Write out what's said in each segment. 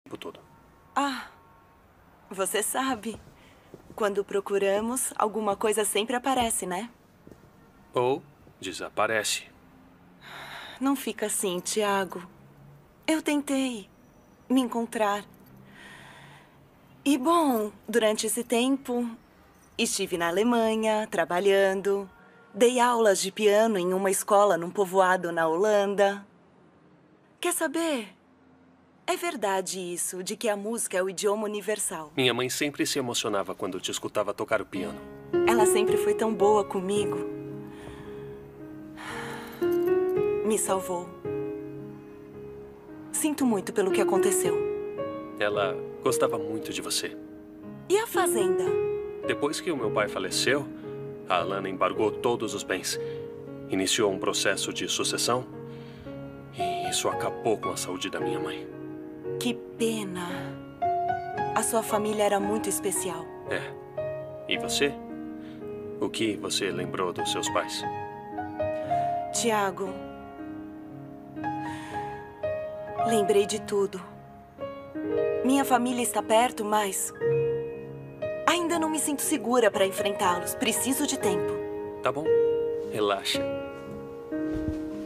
tempo todo. Ah, você sabe. Quando procuramos, alguma coisa sempre aparece, né? Ou desaparece. Não fica assim, Tiago. Eu tentei me encontrar. E, bom, durante esse tempo, estive na Alemanha, trabalhando. Dei aulas de piano em uma escola num povoado na Holanda. Quer saber? É verdade isso, de que a música é o idioma universal. Minha mãe sempre se emocionava quando te escutava tocar o piano. Ela sempre foi tão boa comigo. Me salvou. Sinto muito pelo que aconteceu. Ela gostava muito de você. E a fazenda? Depois que o meu pai faleceu, a Alana embargou todos os bens. Iniciou um processo de sucessão. E isso acabou com a saúde da minha mãe. Que pena. A sua família era muito especial. É. E você? O que você lembrou dos seus pais? Tiago, lembrei de tudo. Minha família está perto, mas ainda não me sinto segura para enfrentá-los. Preciso de tempo. Tá bom. Relaxa.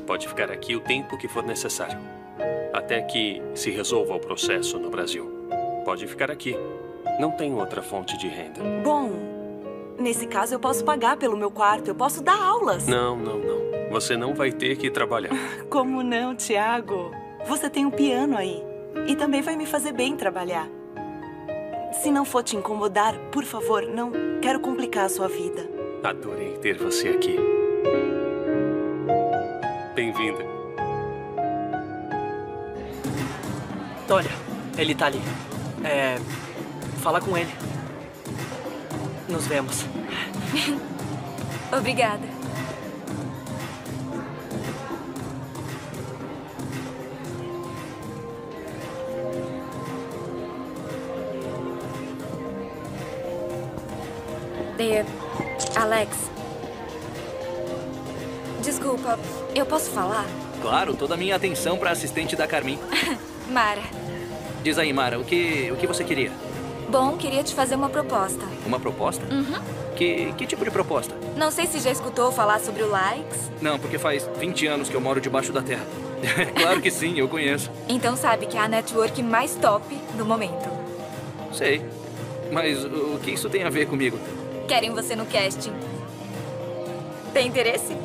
Pode ficar aqui o tempo que for necessário. Até que se resolva o processo no Brasil. Pode ficar aqui. Não tem outra fonte de renda. Bom, nesse caso eu posso pagar pelo meu quarto. Eu posso dar aulas. Não. Você não vai ter que trabalhar. Como não, Tiago? Você tem um piano aí. E também vai me fazer bem trabalhar. Se não for te incomodar, por favor, não quero complicar a sua vida. Adorei ter você aqui. Bem-vinda. Olha, ele tá ali. Fala com ele. Nos vemos. Obrigada. Alex. Desculpa, eu posso falar? Claro, toda a minha atenção para a assistente da Carmin. Mara. Diz aí, Mara, o que você queria? Bom, queria te fazer uma proposta. Uma proposta? Uhum. Que tipo de proposta? Não sei se já escutou falar sobre o Likes. Não, porque faz 20 anos que eu moro debaixo da terra. Claro que sim, eu conheço. Então sabe que é a network mais top do momento. Sei. Mas o que isso tem a ver comigo? Querem você no casting. Tem interesse?